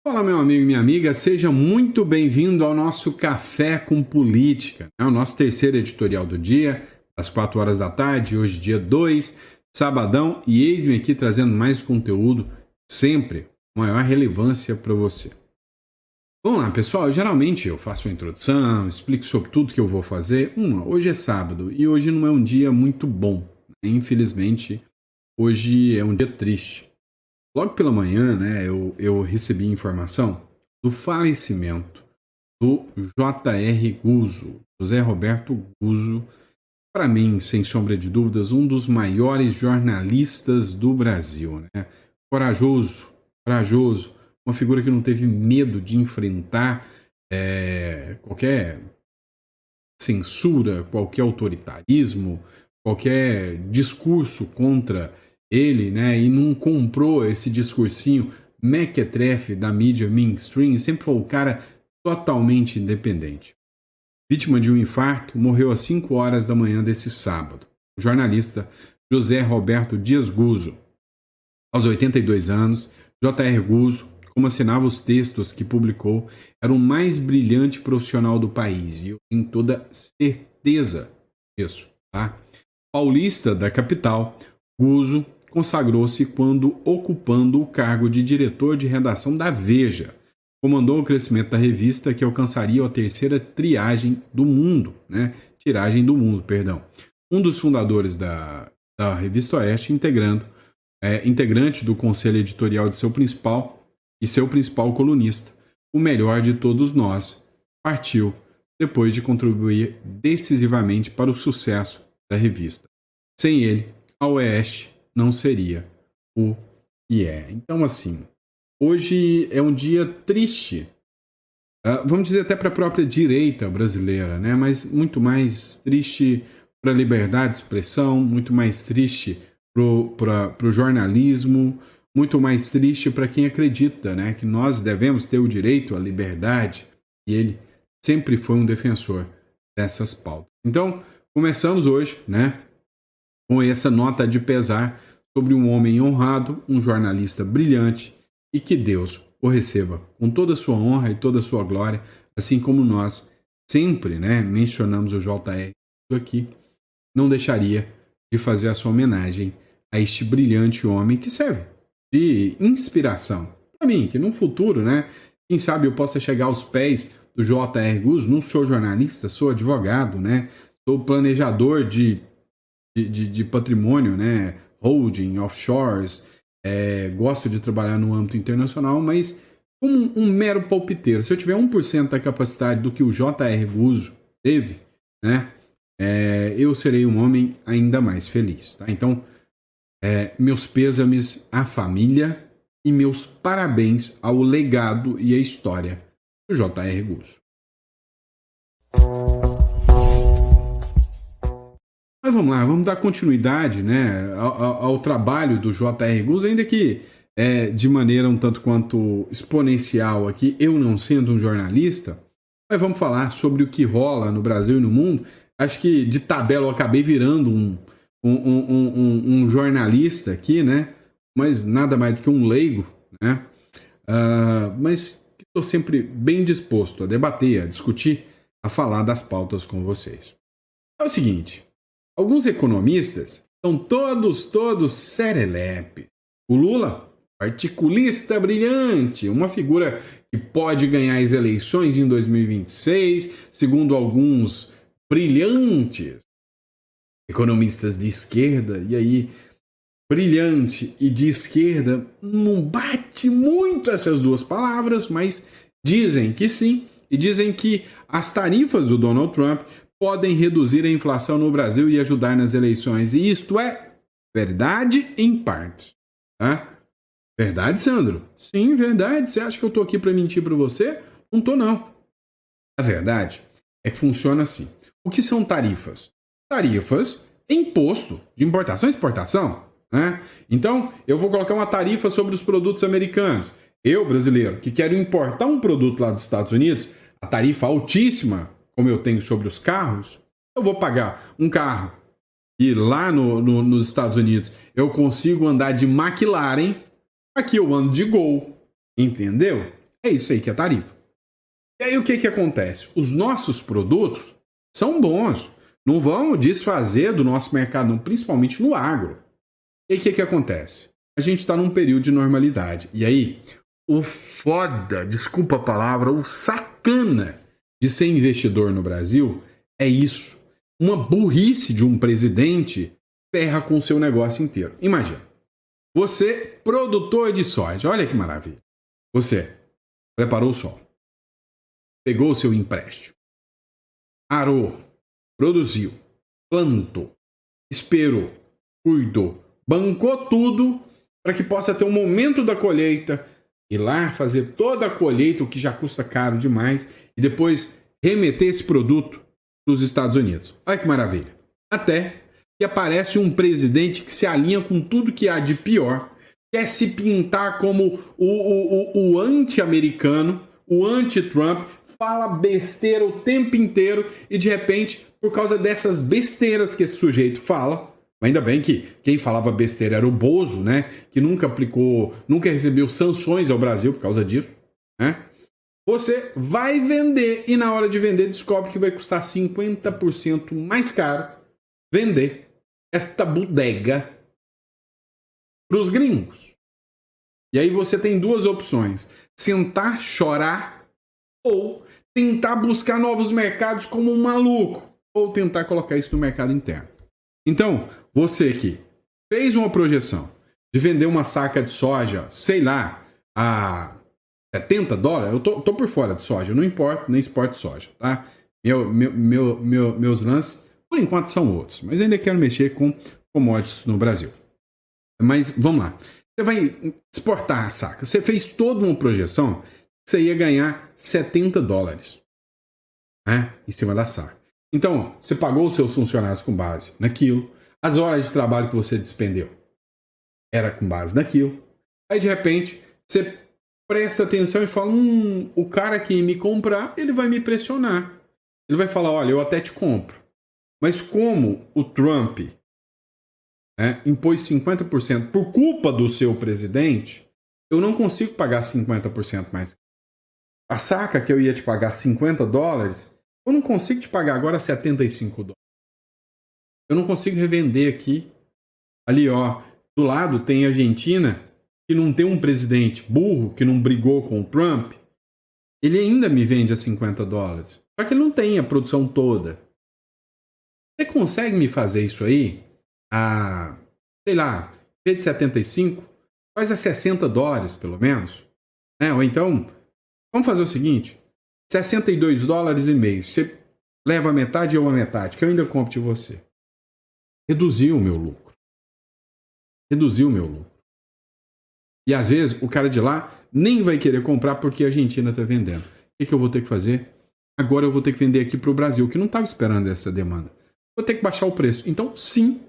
Fala, meu amigo e minha amiga, seja muito bem-vindo ao nosso Café com Política, né? O nosso terceiro editorial do dia, às 4 horas da tarde, hoje dia 2, sabadão, e eis-me aqui trazendo mais conteúdo, sempre com maior relevância para você. Vamos lá, pessoal, geralmente eu faço uma introdução, explico sobre tudo que eu vou fazer. Hoje é sábado e hoje não é um dia muito bom, né? Infelizmente, hoje é um dia triste. Logo pela manhã, né, eu recebi informação do falecimento do J.R. Guzzo, José Roberto Guzzo, para mim, sem sombra de dúvidas, um dos maiores jornalistas do Brasil, né? Corajoso, uma figura que não teve medo de enfrentar qualquer censura, qualquer autoritarismo, qualquer discurso contra ele, né? E não comprou esse discursinho mequetrefe da mídia mainstream, sempre foi um cara totalmente independente. Vítima de um infarto, morreu às 5 horas da manhã desse sábado. O jornalista José Roberto Dias Guzzo. Aos 82 anos, J.R. Guzzo, como assinava os textos que publicou, era o mais brilhante profissional do país, e eu tenho toda certeza disso, tá? Paulista da capital, Guzzo consagrou-se quando ocupando o cargo de diretor de redação da Veja. Comandou o crescimento da revista, que alcançaria a terceira tiragem do mundo, né? Um dos fundadores da Revista Oeste, integrante do conselho editorial de seu principal colunista, o melhor de todos nós, partiu depois de contribuir decisivamente para o sucesso da revista. Sem ele, a Oeste não seria o que é. Então, assim, hoje é um dia triste, vamos dizer até para a própria direita brasileira, né? Mas muito mais triste para a liberdade de expressão, muito mais triste para o jornalismo, muito mais triste para quem acredita, né? Que nós devemos ter o direito à liberdade, e ele sempre foi um defensor dessas pautas. Então, começamos hoje, né, com essa nota de pesar sobre um homem honrado, um jornalista brilhante, e que Deus o receba com toda a sua honra e toda a sua glória, assim como nós sempre, né, mencionamos o JR aqui, não deixaria de fazer a sua homenagem a este brilhante homem que serve de inspiração para mim, que no futuro, né, quem sabe eu possa chegar aos pés do J.R. Guzzo. Não sou jornalista, sou advogado, né, sou planejador de patrimônio, né, holding, offshores, gosto de trabalhar no âmbito internacional, mas como um mero palpiteiro, se eu tiver 1% da capacidade do que o J.R. Guzzo teve, né, eu serei um homem ainda mais feliz, tá? Então, meus pêsames à família e meus parabéns ao legado e à história do J.R. Guzzo. Mas vamos lá, vamos dar continuidade, né, ao trabalho do J.R. Guzzo, ainda que de maneira um tanto quanto exponencial aqui, eu não sendo um jornalista, mas vamos falar sobre o que rola no Brasil e no mundo. Acho que de tabela eu acabei virando um jornalista aqui, né, mas nada mais do que um leigo, né, mas estou sempre bem disposto a debater, a discutir, a falar das pautas com vocês. É o seguinte, alguns economistas são todos serelepe. O Lula, articulista brilhante, uma figura que pode ganhar as eleições em 2026, segundo alguns brilhantes economistas de esquerda, e aí brilhante e de esquerda não bate muito essas duas palavras, mas dizem que sim, e dizem que as tarifas do Donald Trump podem reduzir a inflação no Brasil e ajudar nas eleições. E isto é verdade em parte. Tá? Verdade, Sandro? Sim, verdade. Você acha que eu tô aqui para mentir para você? Não tô, não. A verdade é que funciona assim. O que são tarifas? Tarifas é imposto de importação e exportação. Né? Então, eu vou colocar uma tarifa sobre os produtos americanos. Eu, brasileiro, que quero importar um produto lá dos Estados Unidos, a tarifa altíssima, como eu tenho sobre os carros, eu vou pagar um carro e lá nos Estados Unidos eu consigo andar de McLaren, aqui eu ando de Gol, entendeu? É isso aí que é tarifa. E aí o que acontece? Os nossos produtos são bons. Não vão desfazer do nosso mercado, não, principalmente no agro. E aí o que acontece? A gente está num período de normalidade. E aí, o foda, desculpa a palavra, o sacana de ser investidor no Brasil é isso. Uma burrice de um presidente ferra com o seu negócio inteiro. Imagina, você, produtor de soja, olha que maravilha. Você preparou o solo, pegou o seu empréstimo, arou, produziu, plantou, esperou, cuidou, bancou tudo para que possa ter um momento da colheita, ir lá fazer toda a colheita, o que já custa caro demais, e depois remeter esse produto para os Estados Unidos. Olha que maravilha. Até que aparece um presidente que se alinha com tudo que há de pior, quer se pintar como o anti-americano, o anti-Trump, fala besteira o tempo inteiro e de repente, por causa dessas besteiras que esse sujeito fala, ainda bem que quem falava besteira era o Bozo, né? Que nunca aplicou, nunca recebeu sanções ao Brasil por causa disso, né? Você vai vender e na hora de vender descobre que vai custar 50% mais caro vender esta bodega para os gringos. E aí você tem duas opções: sentar, chorar ou tentar buscar novos mercados como um maluco ou tentar colocar isso no mercado interno. Então, você que fez uma projeção de vender uma saca de soja, sei lá, a $70, eu tô por fora de soja, eu não importo, nem exporto soja, tá? Meus lances, por enquanto, são outros, mas ainda quero mexer com commodities no Brasil. Mas vamos lá. Você vai exportar a saca. Você fez toda uma projeção que você ia ganhar $70, né, em cima da saca. Então, você pagou os seus funcionários com base naquilo. As horas de trabalho que você despendeu era com base naquilo. Aí, de repente, você presta atenção e fala: o cara que me comprar, ele vai me pressionar. Ele vai falar: olha, eu até te compro. Mas como o Trump, né, impôs 50% por culpa do seu presidente, eu não consigo pagar 50% mais. A saca que eu ia te pagar $50, eu não consigo te pagar agora $75. Eu não consigo revender aqui. Ali, ó, do lado tem a Argentina, que não tem um presidente burro, que não brigou com o Trump. Ele ainda me vende a $50. Só que ele não tem a produção toda. Você consegue me fazer isso aí a, sei lá, em vez de 75, faz a $60 pelo menos? Né? Ou então, vamos fazer o seguinte: $62,50. Você leva a metade e eu a metade, que eu ainda compro de você. Reduziu o meu lucro. Reduziu o meu lucro. E às vezes o cara de lá nem vai querer comprar porque a Argentina está vendendo. O que eu vou ter que fazer? Agora eu vou ter que vender aqui para o Brasil, que não estava esperando essa demanda. Vou ter que baixar o preço. Então, sim,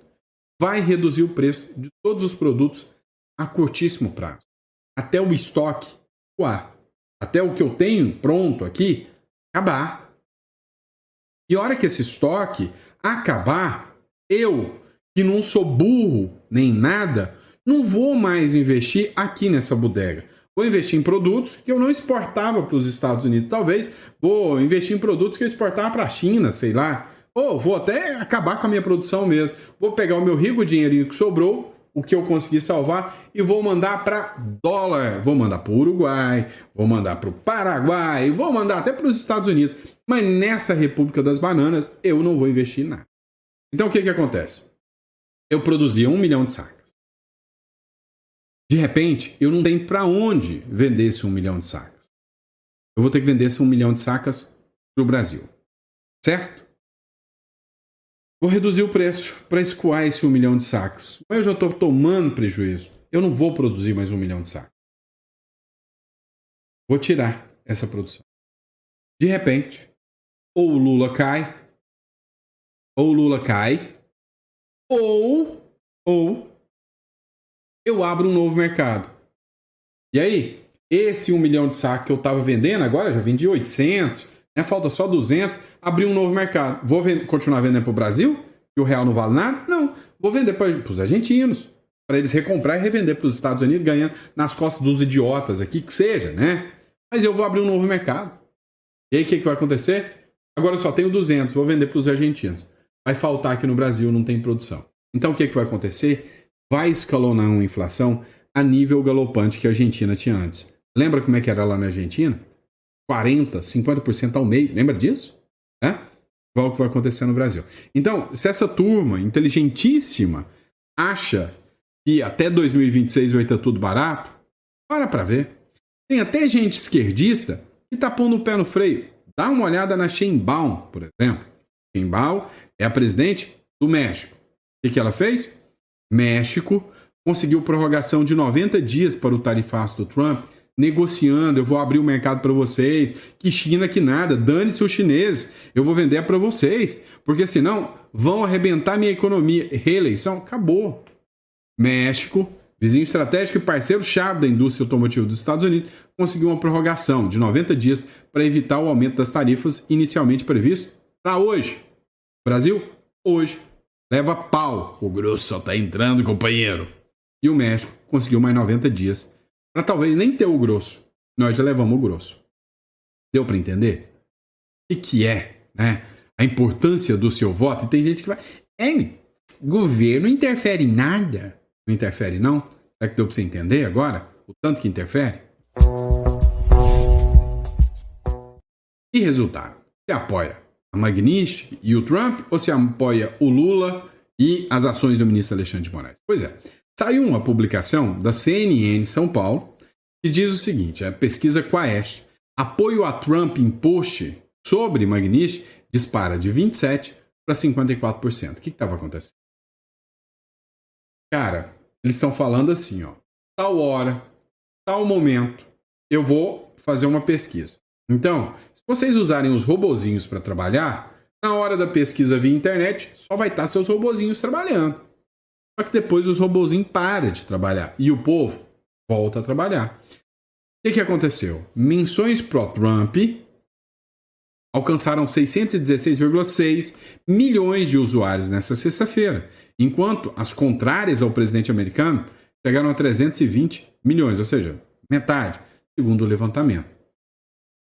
vai reduzir o preço de todos os produtos a curtíssimo prazo. Até o estoque, até o que eu tenho pronto aqui, acabar. E a hora que esse estoque acabar, eu, que não sou burro nem nada, não vou mais investir aqui nessa bodega. Vou investir em produtos que eu não exportava para os Estados Unidos. Talvez vou investir em produtos que eu exportava para a China, sei lá. Ou vou até acabar com a minha produção mesmo. Vou pegar o meu rico dinheirinho que sobrou, o que eu consegui salvar, e vou mandar para dólar. Vou mandar para o Uruguai, vou mandar para o Paraguai, vou mandar até para os Estados Unidos. Mas nessa República das Bananas, eu não vou investir em nada. Então o que acontece? Eu produzia 1 milhão de sacas. De repente, eu não tenho para onde vender esse 1 milhão de sacas. Eu vou ter que vender esse 1 milhão de sacas para o Brasil. Certo? Vou reduzir o preço para escoar esse 1 milhão de sacas. Mas eu já estou tomando prejuízo. Eu não vou produzir mais 1 milhão de sacas. Vou tirar essa produção. De repente, ou o Lula cai, ou eu abro um novo mercado. E aí, esse 1 milhão de sacos que eu estava vendendo, agora já vendi 800, né, falta só 200, abri um novo mercado. Vou continuar vendendo para o Brasil, que o real não vale nada? Não, vou vender para os argentinos, para eles recomprar e revender para os Estados Unidos, ganhando nas costas dos idiotas aqui, que seja, né? Mas eu vou abrir um novo mercado. E aí o que vai acontecer? Agora eu só tenho 200, vou vender para os argentinos. Vai faltar aqui no Brasil, não tem produção. Então o que vai acontecer? Vai escalonar uma inflação a nível galopante que a Argentina tinha antes. Lembra como é que era lá na Argentina? 40%, 50% ao mês. Lembra disso? Igual o que vai acontecer no Brasil. Então, se essa turma inteligentíssima acha que até 2026 vai estar tudo barato, para ver. Tem até gente esquerdista que tá pondo o pé no freio. Dá uma olhada na Sheinbaum, por exemplo. Sheinbaum é a presidente do México. O que ela fez? México conseguiu prorrogação de 90 dias para o tarifaço do Trump, negociando, eu vou abrir o mercado para vocês, que China que nada, dane-se os chineses, eu vou vender para vocês, porque senão vão arrebentar minha economia. Reeleição, acabou. México, vizinho estratégico e parceiro-chave da indústria automotiva dos Estados Unidos, conseguiu uma prorrogação de 90 dias para evitar o aumento das tarifas inicialmente previsto para hoje. Brasil, hoje, leva pau. O grosso só está entrando, companheiro. E o México conseguiu mais 90 dias para talvez nem ter o grosso. Nós já levamos o grosso. Deu para entender? O que é, né? A importância do seu voto. E tem gente que vai... governo interfere em nada. Não interfere, não? Será que deu para você entender agora? O tanto que interfere? E resultado? Você apoia a Magnitsky e o Trump ou você apoia o Lula e as ações do ministro Alexandre de Moraes? Pois é. Saiu uma publicação da CNN São Paulo que diz o seguinte, a pesquisa Quaest, apoio a Trump em post sobre Magnitsky dispara de 27% para 54%. O que estava acontecendo? Cara, eles estão falando assim, ó, tal hora, tal momento, eu vou fazer uma pesquisa. Então, se vocês usarem os robozinhos para trabalhar, na hora da pesquisa via internet, só vai estar seus robozinhos trabalhando. Só que depois os robozinhos param de trabalhar e o povo volta a trabalhar. O que aconteceu? Menções pró-Trump alcançaram 616,6 milhões de usuários nesta sexta-feira, enquanto as contrárias ao presidente americano chegaram a 320 milhões, ou seja, metade, segundo o levantamento.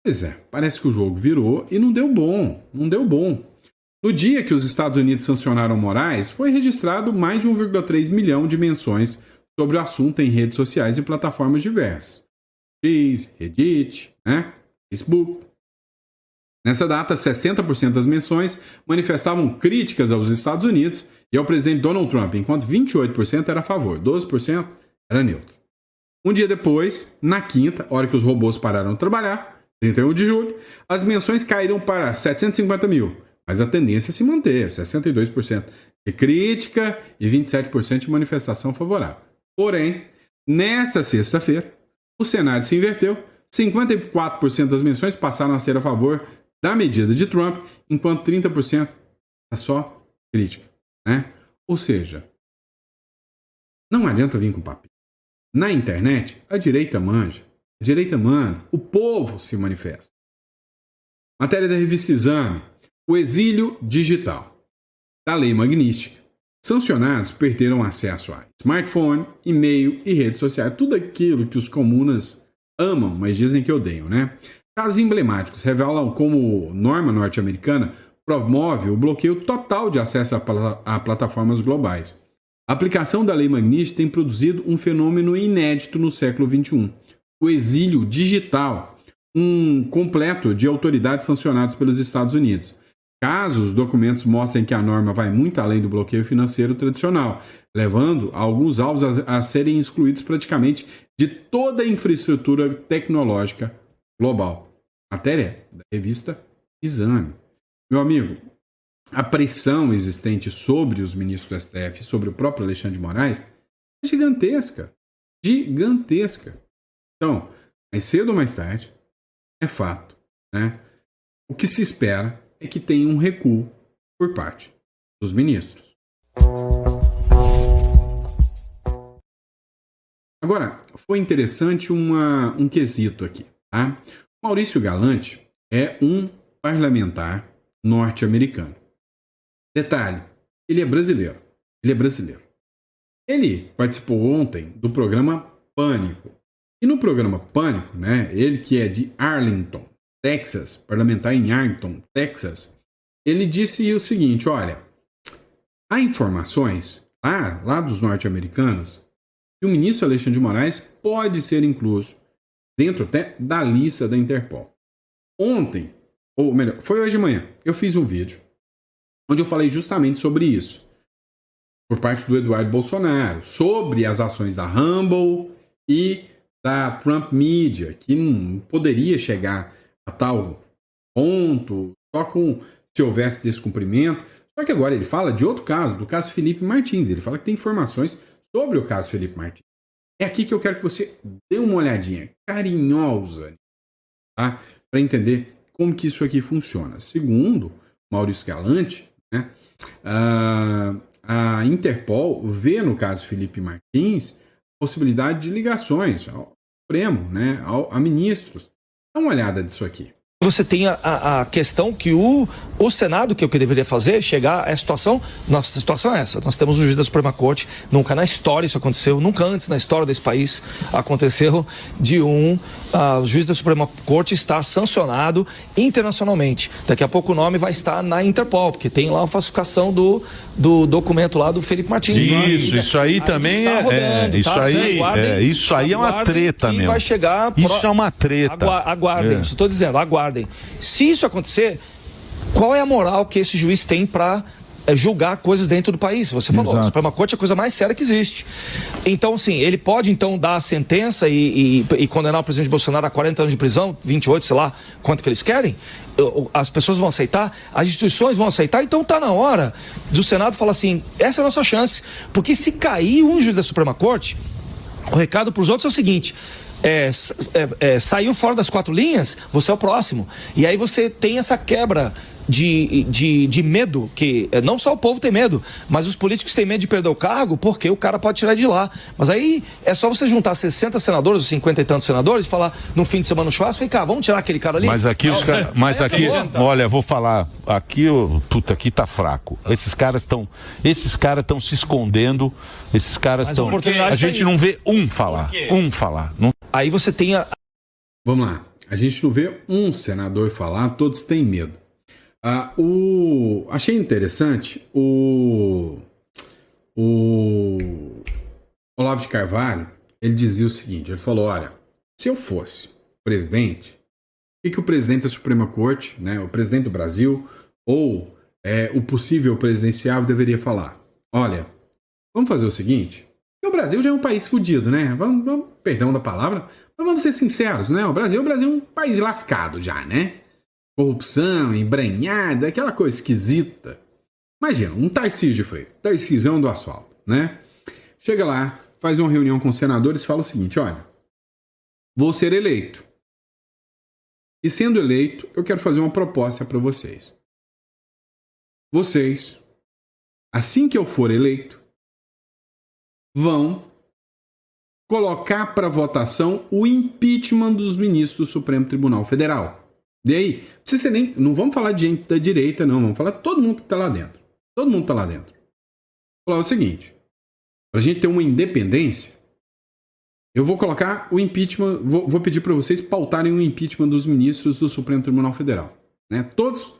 Pois é, parece que o jogo virou e não deu bom, não deu bom. No dia que os Estados Unidos sancionaram Moraes, foi registrado mais de 1,3 milhão de menções sobre o assunto em redes sociais e plataformas diversas. X, Reddit, Facebook. Nessa data, 60% das menções manifestavam críticas aos Estados Unidos e ao presidente Donald Trump, enquanto 28% era a favor, 12% era neutro. Um dia depois, na quinta, hora que os robôs pararam de trabalhar, 31 de julho, as menções caíram para 750 mil, mas a tendência é se manter, 62% de crítica e 27% de manifestação favorável. Porém, nessa sexta-feira, o cenário se inverteu, 54% das menções passaram a ser a favor da medida de Trump, enquanto 30% é só crítica, Ou seja, não adianta vir com papel. Na internet, a direita manja, a direita manda, o povo se manifesta. Matéria da revista Exame, o exílio digital da Lei Magnitsky. Sancionados perderam acesso a smartphone, e-mail e redes sociais, tudo aquilo que os comunas amam, mas dizem que odeiam, Casos emblemáticos revelam como norma norte-americana promove o bloqueio total de acesso a plataformas globais. A aplicação da Lei Magnitsky tem produzido um fenômeno inédito no século XXI, o exílio digital, um completo de autoridades sancionadas pelos Estados Unidos. Caso os documentos mostrem que a norma vai muito além do bloqueio financeiro tradicional, levando alguns alvos a serem excluídos praticamente de toda a infraestrutura tecnológica global. Matéria da revista Exame. Meu amigo, a pressão existente sobre os ministros do STF, sobre o próprio Alexandre de Moraes, é gigantesca. Gigantesca. Então, mais cedo ou mais tarde, é fato, O que se espera é que tenha um recuo por parte dos ministros. Agora, foi interessante um quesito aqui, Maurício Galante é um parlamentar norte-americano. Detalhe, ele é brasileiro. Ele participou ontem do programa Pânico. E no programa Pânico, né, ele que é de Arlington, Texas, parlamentar em Arlington, Texas, ele disse o seguinte, olha, há informações lá dos norte-americanos que o ministro Alexandre de Moraes pode ser incluso dentro até da lista da Interpol. Ontem, ou melhor, foi hoje de manhã, eu fiz um vídeo onde eu falei justamente sobre isso, por parte do Eduardo Bolsonaro, sobre as ações da Rumble e da Trump Media, que não poderia chegar a tal ponto, só se houvesse descumprimento. Só que agora ele fala de outro caso, do caso Felipe Martins. Ele fala que tem informações sobre o caso Felipe Martins. É aqui que eu quero que você dê uma olhadinha carinhosa, tá? Para entender como que isso aqui funciona. Segundo Maurício Galante, né, a Interpol vê no caso Felipe Martins possibilidade de ligações ao Supremo, né, a ministros. Dá uma olhada disso aqui. Você tem a questão que o Senado, que é o que deveria fazer, chegar à situação. Nossa situação é essa. Nós temos um juiz da Suprema Corte, nunca na história isso aconteceu, nunca antes na história desse país aconteceu de juiz da Suprema Corte estar sancionado internacionalmente. Daqui a pouco o nome vai estar na Interpol, porque tem lá a falsificação do documento lá do Felipe Martins. Isso aí também isso aí é uma treta mesmo. Vai chegar. Isso é uma treta. Aguardem, isso estou dizendo, aguardem. Se isso acontecer, qual é a moral que esse juiz tem para julgar coisas dentro do país? Você falou, Exato. A Suprema Corte é a coisa mais séria que existe. Então, sim, ele pode então dar a sentença e condenar o presidente Bolsonaro a 40 anos de prisão, 28, sei lá, quanto que eles querem. As pessoas vão aceitar, as instituições vão aceitar, então tá na hora do Senado falar assim, essa é a nossa chance. Porque se cair um juiz da Suprema Corte, o recado para os outros é o seguinte: saiu fora das 4 linhas, você é o próximo. E aí você tem essa quebra de medo, que não só o povo tem medo, mas os políticos têm medo de perder o cargo, porque o cara pode tirar de lá. Mas aí é só você juntar 60 senadores, ou 50 e tantos senadores, e falar no fim de semana no churrasco, vem cá, vamos tirar aquele cara ali? Mas aqui, olha, vou falar, aqui tá fraco. Esses caras estão se escondendo, esses caras estão... A gente não vê um falar. Não... Aí você tem Vamos lá, a gente não vê um senador falar, todos têm medo. Achei interessante o Olavo de Carvalho, ele dizia o seguinte, ele falou, olha, se eu fosse presidente, o que o presidente da Suprema Corte, né, o presidente do Brasil, ou o possível presidenciável deveria falar? Olha, vamos fazer o seguinte, o Brasil já é um país fodido, né? Vamos, perdão da palavra, mas vamos ser sinceros, né? O Brasil é um país lascado já, né? Corrupção, embranhada, aquela coisa esquisita. Imagina, um Tarcísio de Freitas, Tarcísio do asfalto, né? Chega lá, faz uma reunião com os senadores e fala o seguinte, olha, vou ser eleito. E sendo eleito, eu quero fazer uma proposta para vocês. Vocês, assim que eu for eleito, vão colocar para votação o impeachment dos ministros do Supremo Tribunal Federal. E aí, não vamos falar de gente da direita, não. Vamos falar de todo mundo que está lá dentro. Todo mundo está lá dentro. Vou falar o seguinte. Para a gente ter uma independência, eu vou colocar o impeachment, vou pedir para vocês pautarem o impeachment dos ministros do Supremo Tribunal Federal. Né? Todos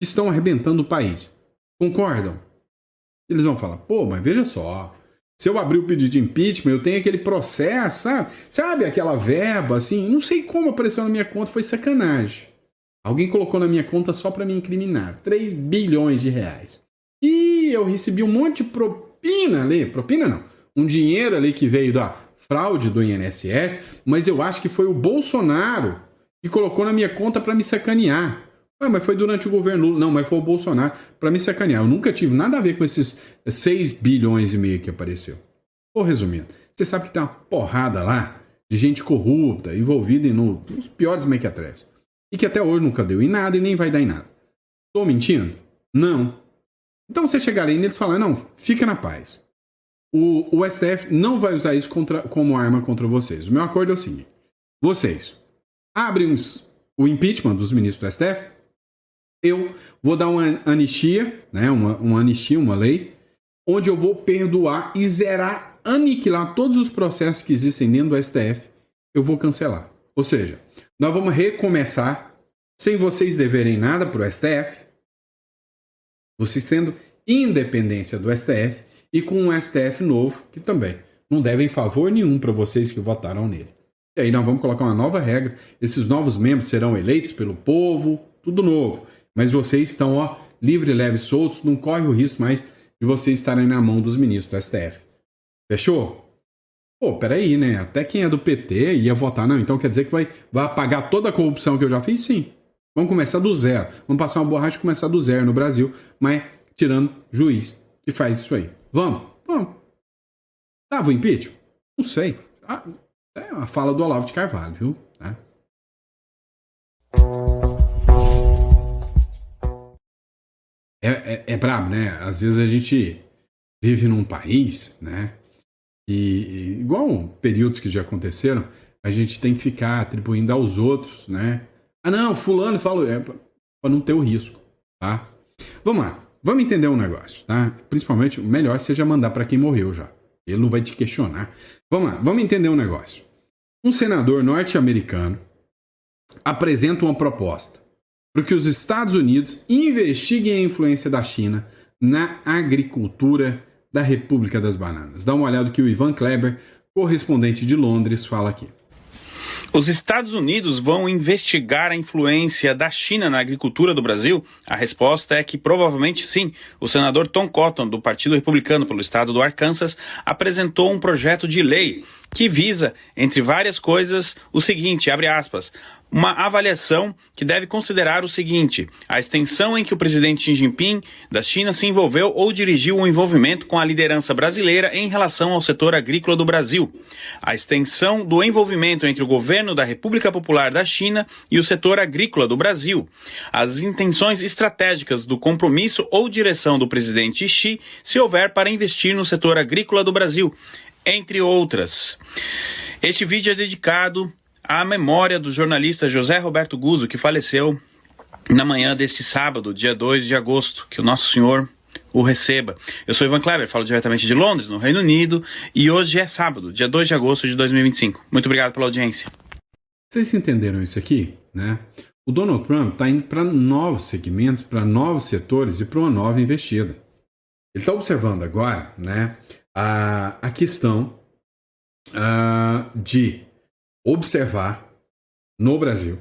que estão arrebentando o país. Concordam? Eles vão falar, pô, mas veja só. Se eu abrir o pedido de impeachment, eu tenho aquele processo, sabe? Aquela verba, assim. Não sei como apareceu na minha conta, foi sacanagem. Alguém colocou na minha conta só para me incriminar. 3 bilhões de reais. E eu recebi um monte de propina ali. Propina não. Um dinheiro ali que veio da fraude do INSS. Mas eu acho que foi o Bolsonaro que colocou na minha conta para me sacanear. Mas foi durante o governo Lula. Não, mas foi o Bolsonaro para me sacanear. Eu nunca tive nada a ver com esses 6 bilhões e meio que apareceu. Ou resumindo, você sabe que tem uma porrada lá de gente corrupta, envolvida nos piores mequetrefes. E que até hoje nunca deu em nada e nem vai dar em nada. Tô mentindo? Não. Então você chegar aí neles e falar, não, fica na paz. O STF não vai usar isso como arma contra vocês. O meu acordo é o seguinte. Vocês abrem o impeachment dos ministros do STF, eu vou dar uma anistia, né, uma anistia, uma lei, onde eu vou perdoar e zerar, aniquilar todos os processos que existem dentro do STF eu vou cancelar. Ou seja, nós vamos recomeçar sem vocês deverem nada para o STF, vocês tendo independência do STF e com um STF novo que também não devem favor nenhum para vocês que votaram nele. E aí nós vamos colocar uma nova regra, esses novos membros serão eleitos pelo povo, tudo novo. Mas vocês estão livre, leve, soltos, não corre o risco mais de vocês estarem na mão dos ministros do STF. Fechou? Pô, peraí, né? Até quem é do PT ia votar. Não, então quer dizer que vai apagar toda a corrupção que eu já fiz? Sim. Vamos começar do zero. Vamos passar uma borracha e começar do zero no Brasil, mas tirando juiz que faz isso aí. Vamos. Tava o impeachment? Não sei. É uma fala do Olavo de Carvalho, viu? É brabo, né? Às vezes a gente vive num país, né? E igual períodos que já aconteceram, a gente tem que ficar atribuindo aos outros, né? Ah, não, fulano falou, para não ter o risco, tá? Vamos lá, vamos entender um negócio, tá? Principalmente, o melhor seja mandar para quem morreu já. Ele não vai te questionar. Vamos lá, vamos entender um negócio. Um senador norte-americano apresenta uma proposta para que os Estados Unidos investiguem a influência da China na agricultura da República das Bananas. Dá uma olhada no que o Ivan Kleber, correspondente de Londres, fala aqui. Os Estados Unidos vão investigar a influência da China na agricultura do Brasil? A resposta é que provavelmente sim. O senador Tom Cotton, do Partido Republicano pelo estado do Arkansas, apresentou um projeto de lei que visa, entre várias coisas, o seguinte, abre aspas, uma avaliação que deve considerar o seguinte: a extensão em que o presidente Xi Jinping da China se envolveu ou dirigiu o envolvimento com a liderança brasileira em relação ao setor agrícola do Brasil, a extensão do envolvimento entre o governo da República Popular da China e o setor agrícola do Brasil, as intenções estratégicas do compromisso ou direção do presidente Xi, se houver, para investir no setor agrícola do Brasil, entre outras. Este vídeo é dedicado à memória do jornalista José Roberto Guzzo, que faleceu na manhã deste sábado, dia 2 de agosto. Que o Nosso Senhor o receba. Eu sou Ivan Kleber, falo diretamente de Londres, no Reino Unido, e hoje é sábado, dia 2 de agosto de 2025. Muito obrigado pela audiência. Vocês entenderam isso aqui, né? O Donald Trump está indo para novos segmentos, para novos setores e para uma nova investida. Ele está observando agora, né, a questão de observar no Brasil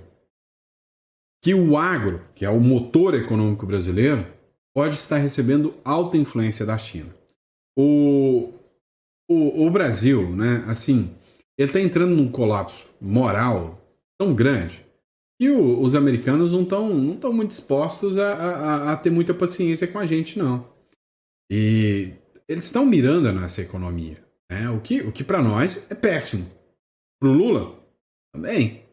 que o agro, que é o motor econômico brasileiro, pode estar recebendo alta influência da China. O Brasil, né, assim, ele está entrando num colapso moral tão grande que os americanos não estão muito dispostos a ter muita paciência com a gente, não. E eles estão mirando nessa economia, né? O que para nós é péssimo. Para o Lula, também.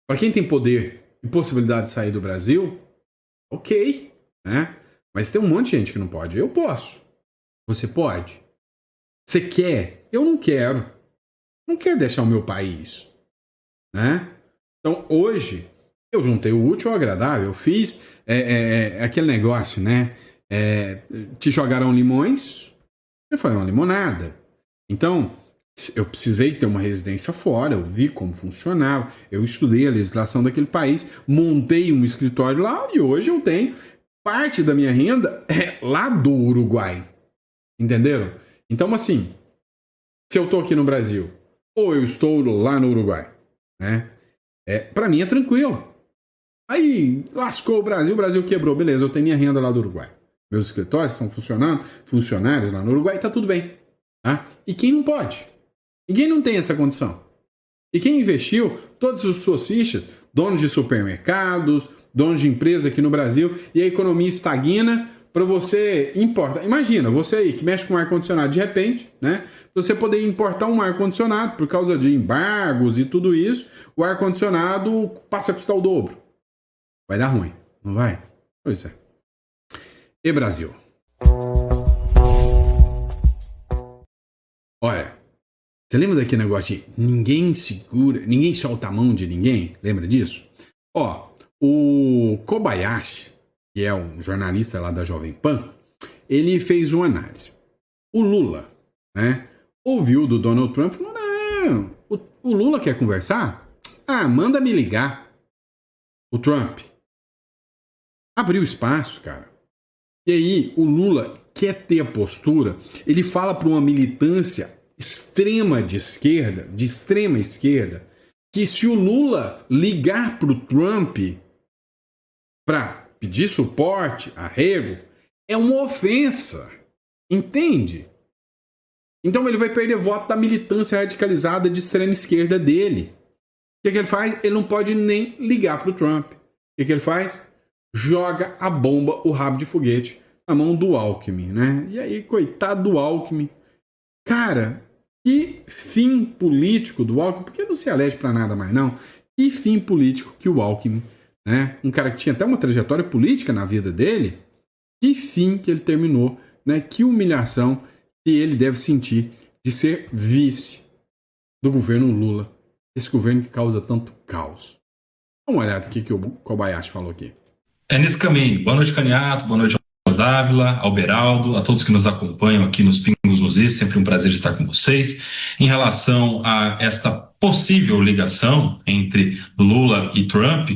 Para quem tem poder e possibilidade de sair do Brasil, ok, né? Mas tem um monte de gente que não pode. Eu posso. Você pode. Você quer? Eu não quero. Não quero deixar o meu país, né? Então, hoje, eu juntei o útil ao agradável. Eu fiz aquele negócio, né? Te jogaram limões, e foi uma limonada. Então, eu precisei ter uma residência fora, eu vi como funcionava, eu estudei a legislação daquele país, montei um escritório lá e hoje eu tenho parte da minha renda lá do Uruguai. Entenderam? Então, assim, se eu estou aqui no Brasil ou eu estou lá no Uruguai, né? Para mim é tranquilo. Aí lascou o Brasil quebrou, beleza, eu tenho minha renda lá do Uruguai. Meus escritórios estão funcionando, funcionários lá no Uruguai, tá tudo bem. Tá? E quem não pode? E quem não tem essa condição? E quem investiu todas as suas fichas, donos de supermercados, donos de empresa aqui no Brasil, e a economia estagna para você importar. Imagina, você aí que mexe com ar-condicionado de repente, né? Você poder importar um ar-condicionado por causa de embargos e tudo isso, o ar-condicionado passa a custar o dobro. Vai dar ruim, não vai? Pois é. E Brasil? Olha, você lembra daquele negócio de ninguém segura, ninguém solta a mão de ninguém? Lembra disso? Ó, o Kobayashi, que é um jornalista lá da Jovem Pan, ele fez uma análise. O Lula, né, ouviu do Donald Trump e falou, não, o Lula quer conversar? Manda me ligar. O Trump abriu espaço, cara. E aí, o Lula quer ter a postura, ele fala para uma militância extrema esquerda, que se o Lula ligar para o Trump para pedir suporte, arrego, é uma ofensa. Entende? Então ele vai perder voto da militância radicalizada de extrema esquerda dele. O que ele faz? Ele não pode nem ligar para o Trump. O que ele faz? Joga a bomba, o rabo de foguete, na mão do Alckmin, né? E aí, coitado do Alckmin. Cara, que fim político do Alckmin, porque não se elege para nada mais não. Que fim político que o Alckmin, né? Um cara que tinha até uma trajetória política na vida dele, que fim que ele terminou, né? Que humilhação que ele deve sentir de ser vice do governo Lula. Esse governo que causa tanto caos. Dá uma olhada aqui que o Kobayashi falou aqui. É nesse caminho. Boa noite, Caniato. Boa noite ao Dávila, ao Beraldo, a todos que nos acompanham aqui nos Pingos nos Is. Sempre um prazer estar com vocês. Em relação a esta possível ligação entre Lula e Trump,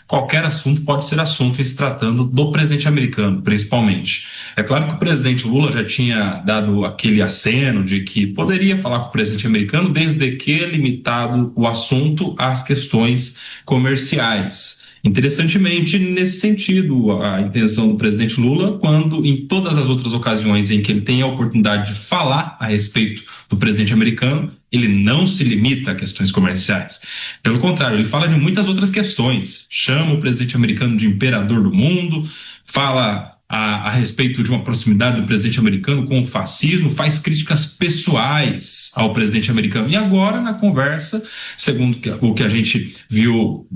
qualquer assunto pode ser assunto em se tratando do presidente americano, principalmente. É claro que o presidente Lula já tinha dado aquele aceno de que poderia falar com o presidente americano desde que limitado o assunto às questões comerciais. Interessantemente, nesse sentido, a intenção do presidente Lula, quando em todas as outras ocasiões em que ele tem a oportunidade de falar a respeito do presidente americano, ele não se limita a questões comerciais. Pelo contrário, ele fala de muitas outras questões, chama o presidente americano de imperador do mundo, fala a respeito de uma proximidade do presidente americano com o fascismo, faz críticas pessoais ao presidente americano. E agora, na conversa, segundo o que a gente viu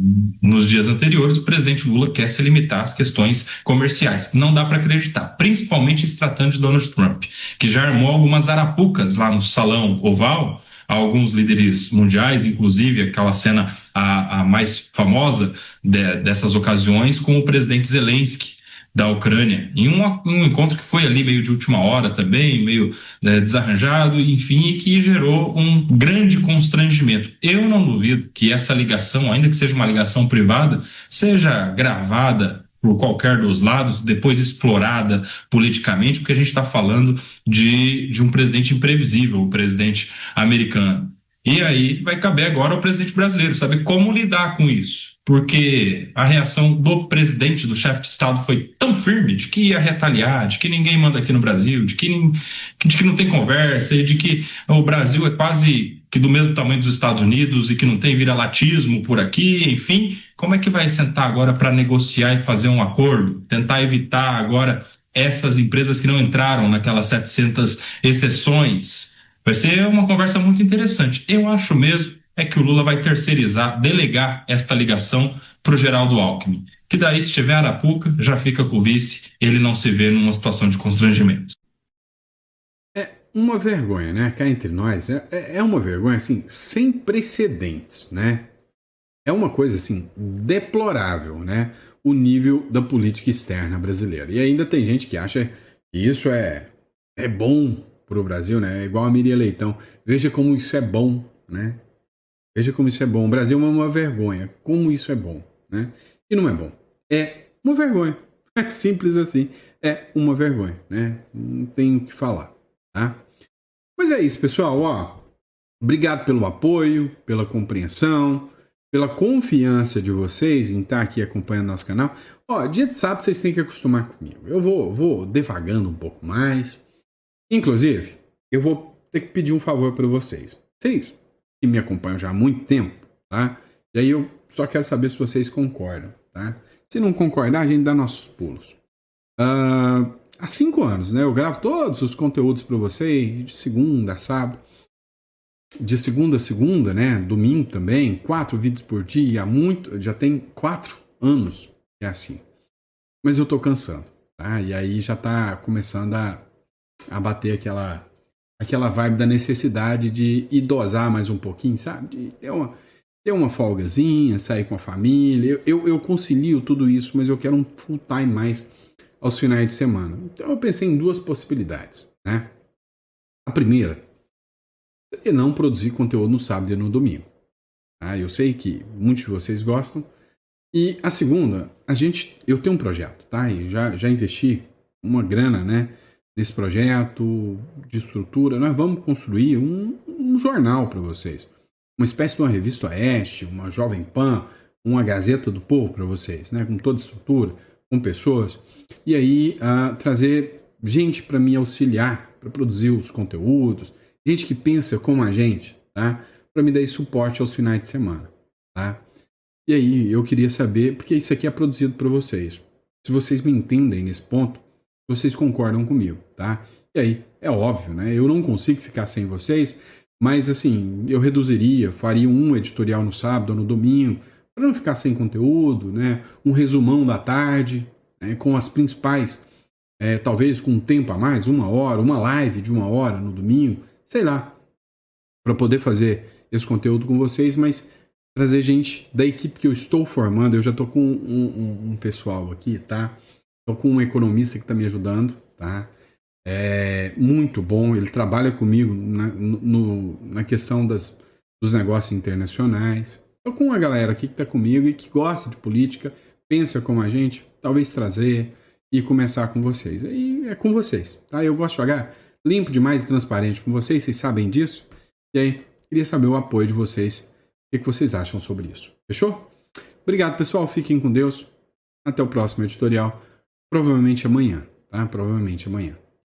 nos dias anteriores, o presidente Lula quer se limitar às questões comerciais. Não dá para acreditar, principalmente se tratando de Donald Trump, que já armou algumas arapucas lá no Salão Oval, alguns líderes mundiais, inclusive aquela cena a mais famosa dessas ocasiões com o presidente Zelensky, da Ucrânia, em um encontro que foi ali meio de última hora também, meio desarranjado, enfim, e que gerou um grande constrangimento. Eu não duvido que essa ligação, ainda que seja uma ligação privada, seja gravada por qualquer dos lados, depois explorada politicamente, porque a gente está falando de um presidente imprevisível, o presidente americano. E aí vai caber agora ao presidente brasileiro saber como lidar com isso. Porque a reação do presidente, do chefe de Estado, foi tão firme de que ia retaliar, de que ninguém manda aqui no Brasil, de que não tem conversa, e de que o Brasil é quase que do mesmo tamanho dos Estados Unidos e que não tem viralatismo por aqui, enfim. Como é que vai sentar agora para negociar e fazer um acordo? Tentar evitar agora essas empresas que não entraram naquelas 700 exceções. Vai ser uma conversa muito interessante. Eu acho mesmo que o Lula vai terceirizar, delegar esta ligação para o Geraldo Alckmin. Que daí, se tiver Arapuca, já fica com o vice, ele não se vê numa situação de constrangimento. É uma vergonha, né? Cá entre nós, é uma vergonha, assim, sem precedentes, né? É uma coisa, assim, deplorável, né? O nível da política externa brasileira. E ainda tem gente que acha que isso é bom para o Brasil, né? É igual a Miriam Leitão. Veja como isso é bom, né? Veja como isso é bom. O Brasil é uma vergonha. Como isso é bom, né? E não é bom. É uma vergonha. É simples assim. É uma vergonha, né? Não tenho o que falar, tá? Mas é isso, pessoal. Ó, obrigado pelo apoio, pela compreensão, pela confiança de vocês em estar aqui acompanhando nosso canal. Ó, dia de sábado vocês têm que acostumar comigo. Eu vou devagando um pouco mais. Inclusive, eu vou ter que pedir um favor para vocês. Vocês que me acompanham já há muito tempo, tá? E aí eu só quero saber se vocês concordam, tá? Se não concordar, a gente dá nossos pulos. Há 5 anos, né? Eu gravo todos os conteúdos para vocês, de segunda a sábado. De segunda a segunda, né? Domingo também, 4 vídeos por dia. Já tem 4 anos que é assim. Mas eu tô cansando, tá? E aí já tá começando a bater aquela vibe da necessidade de idosar mais um pouquinho, sabe? De ter uma folgazinha, sair com a família. Eu concilio tudo isso, mas eu quero um full time mais aos finais de semana. Então eu pensei em 2 possibilidades, né? A primeira é não produzir conteúdo no sábado e no domingo, Tá? Eu sei que muitos de vocês gostam. E a segunda, eu tenho um projeto, tá? E já investi uma grana, né, nesse projeto de estrutura. Nós vamos construir um jornal para vocês. Uma espécie de uma revista Oeste, uma Jovem Pan, uma Gazeta do Povo para vocês, né? Com toda a estrutura, com pessoas. E aí trazer gente para me auxiliar, para produzir os conteúdos, gente que pensa como a gente, tá? Para me dar esse suporte aos finais de semana, tá? E aí eu queria saber, porque isso aqui é produzido para vocês. Se vocês me entendem nesse ponto, vocês concordam comigo, tá? E aí, é óbvio, né? Eu não consigo ficar sem vocês, mas assim, eu reduziria, faria um editorial no sábado ou no domingo, para não ficar sem conteúdo, né? Um resumão da tarde, né? Com as principais, talvez com um tempo a mais, 1 hora, uma live de 1 hora no domingo, sei lá, para poder fazer esse conteúdo com vocês, mas trazer gente da equipe que eu estou formando. Eu já estou com um pessoal aqui, tá? Estou com um economista que está me ajudando, tá? É muito bom, ele trabalha comigo na questão dos negócios internacionais. Estou com uma galera aqui que está comigo e que gosta de política, pensa como a gente, talvez trazer e começar com vocês. Aí é com vocês, tá? Eu gosto de jogar limpo demais e transparente com vocês sabem disso. E aí, queria saber o apoio de vocês. O que vocês acham sobre isso? Fechou? Obrigado, pessoal. Fiquem com Deus. Até o próximo editorial. Provavelmente amanhã, tá? Provavelmente amanhã.